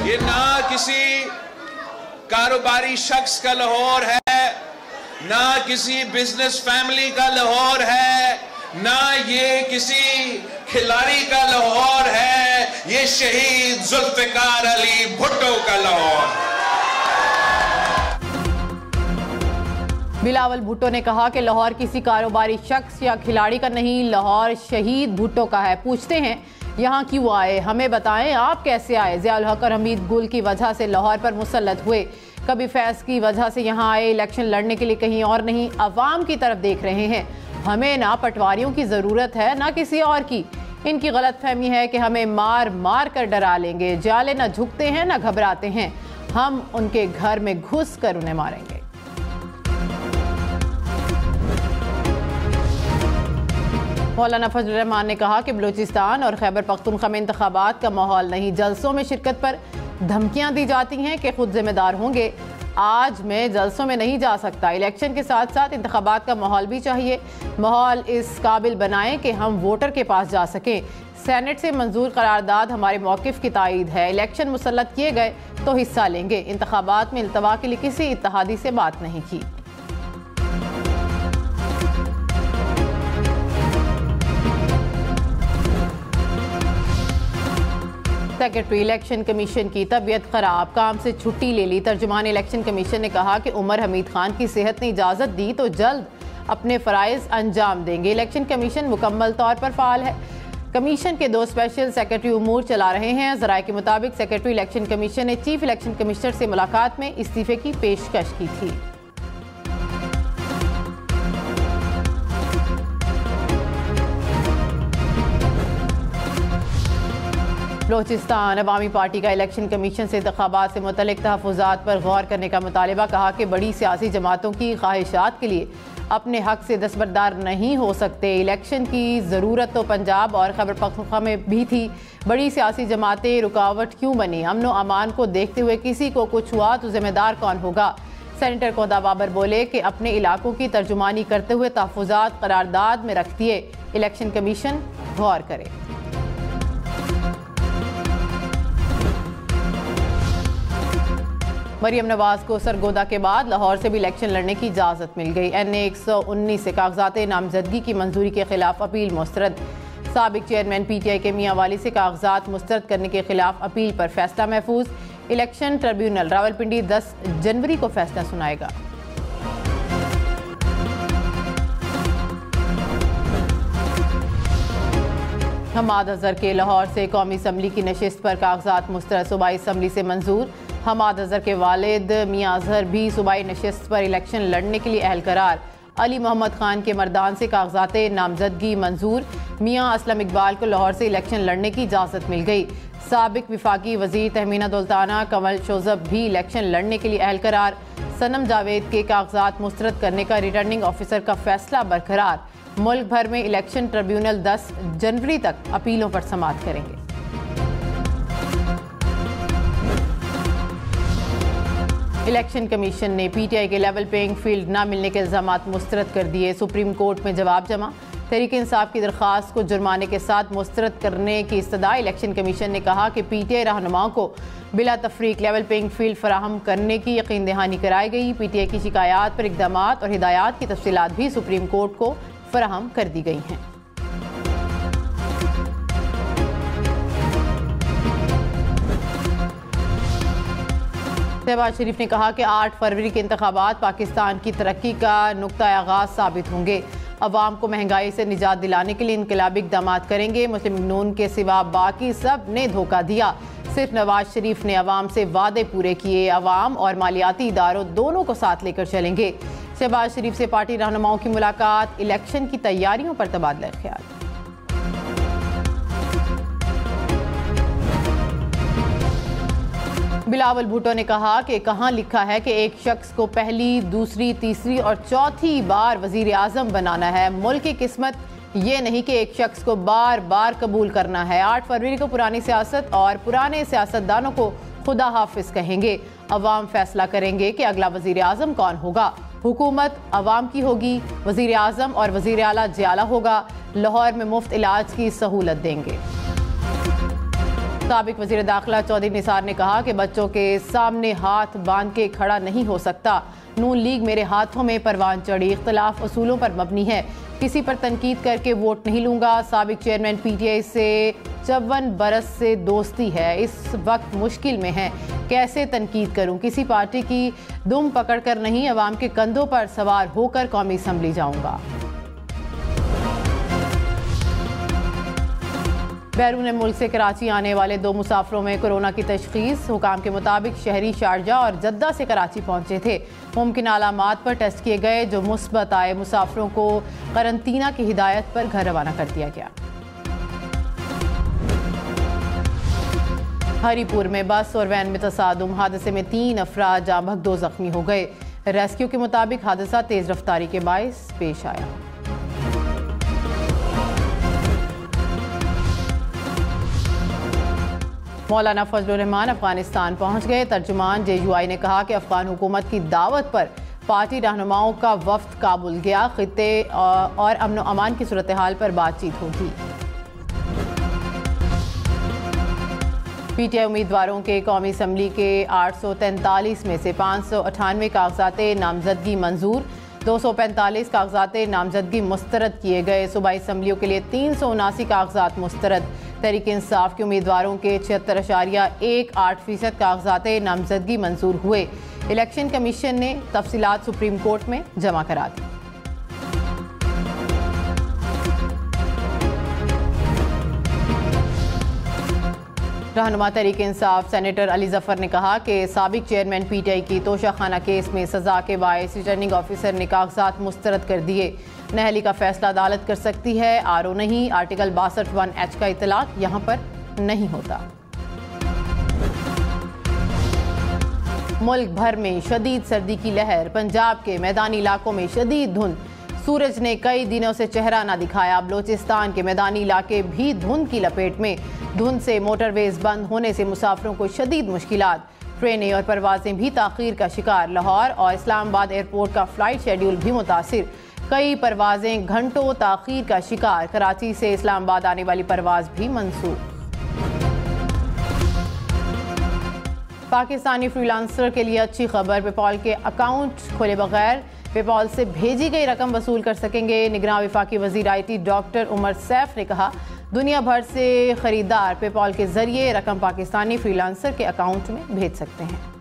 ये ना किसी कारोबारी शख्स का लाहौर है, ना किसी बिजनेस फैमिली का लाहौर है, ना ये किसी खिलाड़ी का लाहौर है, ये शहीद जुल्फिकार अली भुट्टो का लाहौर है। बिलावल भुट्टो ने कहा कि लाहौर किसी कारोबारी शख्स या खिलाड़ी का नहीं, लाहौर शहीद भुट्टो का है। पूछते हैं यहाँ क्यों आए, हमें बताएं आप कैसे आए। ज़ियाउल हक और हमीद गुल की वजह से लाहौर पर मुसल्लत हुए, कभी फैज़ की वजह से यहाँ आए, इलेक्शन लड़ने के लिए कहीं और नहीं, अवाम की तरफ देख रहे हैं। हमें ना पटवारियों की ज़रूरत है ना किसी और की। इनकी गलत फहमी है कि हमें मार मार कर डरा लेंगे। जाले ना झुकते हैं ना घबराते हैं, हम उनके घर में घुस कर उन्हें मारेंगे। मौलाना फजल रहमान ने कहा कि बलूचिस्तान और खैबर पख्तूनख्वा में इंतखाबात का माहौल नहीं, जलसों में शिरकत पर धमकियां दी जाती हैं कि खुद जिम्मेदार होंगे। आज मैं जलसों में नहीं जा सकता। इलेक्शन के साथ साथ इंतखाबात का माहौल भी चाहिए। माहौल इस काबिल बनाएं कि हम वोटर के पास जा सकें। सेनेट से मंजूर करारदाद हमारे मौक़िफ़ की तायीद है। इलेक्शन मुसल्लत किए गए तो हिस्सा लेंगे। इंतखाबात में इल्तवा के लिए किसी इत्तेहादी से बात नहीं की। सेक्रेटरी इलेक्शन कमीशन की तबीयत खराब, काम से छुट्टी ले ली। तर्जुमान इलेक्शन कमीशन ने कहा कि उमर हमीद खान की सेहत ने इजाज़त दी तो जल्द अपने फ़राइज़ अंजाम देंगे। इलेक्शन कमीशन मुकम्मल तौर पर फ़ाल है। कमीशन के 2 स्पेशल सेक्रेटरी उमूर चला रहे हैं। ज़राए के मुताबिक सेक्रेटरी इलेक्शन कमीशन ने चीफ इलेक्शन कमिश्नर से मुलाकात में इस्तीफ़े की पेशकश की थी। बलूचिस्तान अवामी पार्टी का इलेक्शन कमीशन से इंतखाबात से मुतल्लिक तहफ़्फ़ुज़ात पर गौर करने का मुतालबा। कहा कि बड़ी सियासी जमातों की ख्वाहिशात के लिए अपने हक से दस्तबरदार नहीं हो सकते। इलेक्शन की ज़रूरत तो पंजाब और खैबर पख्तूनख्वा में भी थी। बड़ी सियासी जमातें रुकावट क्यों बनी? अमन व अमान को देखते हुए किसी को कुछ हुआ तो जिम्मेदार कौन होगा? सेनेटर कोदा बाबर बोले कि अपने इलाकों की तर्जुमानी करते हुए तहफ़्फ़ुज़ात करारदाद में रख दिए। इलेक्शन कमीशन गौर करे। मरियम नवाज को सरगोदा के बाद लाहौर से भी इलेक्शन लड़ने की इजाज़त मिल गई। NA 119 से कागजात नामजदगी की मंजूरी के खिलाफ अपील मुस्तरद। साबिक चेयरमैन PTI के मियां वाली से कागजात मुस्तरद करने के खिलाफ अपील पर फैसला महफूज। इलेक्शन ट्रिब्यूनल रावलपिंडी 10 जनवरी को फैसला सुनाएगा। हमाद अजहर के लाहौर से कौमी असम्बली की नशिस्त पर कागजात मुस्तरद, सूबाई असम्बली से मंजूर। हमाद अजहर के वालिद मियां अजहर भी सूबाई नशिस्त पर इलेक्शन लड़ने के लिए अहल करार। अली मोहम्मद खान के मर्दान से कागजात नामजदगी मंजूर। मियां असलम इकबाल को लाहौर से इलेक्शन लड़ने की इजाज़त मिल गई। साबिक विफाकी वजीर तहमीना दुल्ताना कंवल शोजब भी इलेक्शन लड़ने के लिए अहल करार। सनम जावेद के कागजात मुस्तरद करने का रिटर्निंग ऑफिसर का फैसला बरकरार। मुल्क भर में इलेक्शन ट्रिब्यूनल 10 जनवरी तक अपीलों पर समाअत करेंगे। इलेक्शन कमीशन ने PTI के लेवल पेइंग फील्ड न मिलने के इल्ज़ामात मुस्तरद कर दिए। सुप्रीम कोर्ट में जवाब जमा। तहरीक इंसाफ की दरख्वास्त को जुर्माने के साथ मुस्तरद करने की इस्तदा। इलेक्शन कमीशन ने कहा कि PTI रहनुमाओं को बिला तफरीक लेवल पेइंग फील्ड फराहम करने की यकीन दहानी कराई गई। PTI की शिकायत पर इक़दामात और हिदायत की तफसीलात भी सुप्रीम कोर्ट को फराहम कर दी गई हैं। शहबाज शरीफ ने कहा कि 8 फरवरी के इंतखाबात पाकिस्तान की तरक्की का नुक्ता आगाज साबित होंगे। अवाम को महंगाई से निजात दिलाने के लिए इनकलाबी इक़दामात करेंगे। मुस्लिम नून के सिवा बाकी सब ने धोखा दिया। सिर्फ नवाज शरीफ ने अवाम से वादे पूरे किए। अवाम और मालियाती इदारों दोनों को साथ लेकर चलेंगे। शहबाज शरीफ से पार्टी रहनुमाओं की मुलाकात। इलेक्शन की तैयारियों पर तबादला ख्याल। बिलावल भुट्टो ने कहा कि कहाँ लिखा है कि एक शख्स को पहली, दूसरी, तीसरी और चौथी बार वजीर आज़म बनाना है। मुल्क की किस्मत ये नहीं कि एक शख्स को बार बार कबूल करना है। 8 फरवरी को पुरानी सियासत और पुराने सियासतदानों को खुदा हाफिज कहेंगे। अवाम फैसला करेंगे कि अगला वजीर आज़म कौन होगा। हुकूमत अवाम की होगी। वजीर आज़म और वजीर आला जियाला होगा। लाहौर में मुफ्त इलाज की सहूलत देंगे। साबिक वज़ीर दाखिला चौधरी निसार ने कहा कि बच्चों के सामने हाथ बांध के खड़ा नहीं हो सकता। नून लीग मेरे हाथों में परवान चढ़ी, इख्तलाफ असूलों पर मबनी है, किसी पर तनकीद करके वोट नहीं लूंगा। साबिक चेयरमैन पीटीआई से 54 बरस से दोस्ती है, इस वक्त मुश्किल में है, कैसे तनकीद करूं? किसी पार्टी की दुम पकड़कर नहीं, अवाम के कंधों पर सवार होकर कौमी असम्बली जाऊंगा। बैरून मुल्क से कराची आने वाले 2 मुसाफिरों में कोरोना की तशखीस। हुकाम के मुताबिक शहरी शारजा और जद्दा से कराची पहुंचे थे। मुमकिन अलामात पर टेस्ट किए गए, जो मुस्बत आए मुसाफिरों को करंतना की हिदायत पर घर रवाना कर दिया गया। हरीपुर में बस और वैन में तसादुम, हादसे में 3 अफराद जाँ बहक 2 जख्मी हो गए। रेस्क्यू के मुताबिक हादसा तेज रफ्तारी के बायस पेश आया। मौलाना फजलुर रहमान अफगानिस्तान पहुंच गए। तर्जुमान JUI ने कहा कि अफगान हुकूमत की दावत पर पार्टी रहनुमाओं का वफ्द काबुल गया। खित्ते और अमन अमान की सूरत हाल पर बातचीत होगी। पीटीआई उम्मीदवारों के कौमी असम्बली के 843 में से 598 कागजात नामजदगी मंजूर, 245 कागजात नामजदगी मुस्तरद किए गए। सूबाई असम्बलियों के लिए 379 कागजात मुस्तरद। तहरीक इंसाफ के उम्मीदवारों के 76.18% कागजात नामजदगी मंजूर हुए। इलेक्शन कमीशन ने तफसीलात सुप्रीम कोर्ट में जमा करा दी। रहनुमा तहरीक इंसाफ सेनेटर अली जफर ने कहा कि साबिक चेयरमैन पीटीआई की तोशाखाना केस में सजा के बायस रिटर्निंग ऑफिसर ने कागजात मुस्तरद कर दिए। नहली का फैसला अदालत कर सकती है, RO नहीं। आर्टिकल 62(1)H का इतलाक यहाँ पर नहीं होता। मुल्क भर में शदीद सर्दी की लहर, पंजाब के मैदानी इलाकों में शदीद धुंध, सूरज ने कई दिनों से चेहरा न दिखाया। बलोचिस्तान के मैदानी इलाके भी धुंध की लपेट में। धुंध से मोटरवेज बंद होने से मुसाफिरों को शदीद मुश्किलात, ट्रेनें और परवाजें भी ताखीर का शिकार। लाहौर और इस्लामाबाद एयरपोर्ट का फ्लाइट शेड्यूल भी मुतासिर, कई परवाजें घंटों ताखीर का शिकार। कराची से इस्लामाबाद आने वाली परवाज भी मंसूख। पाकिस्तानी फ्रीलांसर के लिए अच्छी खबर, पेपॉल के अकाउंट खोले बगैर पेपॉल से भेजी गई रकम वसूल कर सकेंगे। निगरान वफाकी वजीर IT डॉक्टर उमर सैफ ने कहा, दुनिया भर से खरीदार पेपॉल के जरिए रकम पाकिस्तानी फ्रीलांसर के अकाउंट में भेज सकते हैं।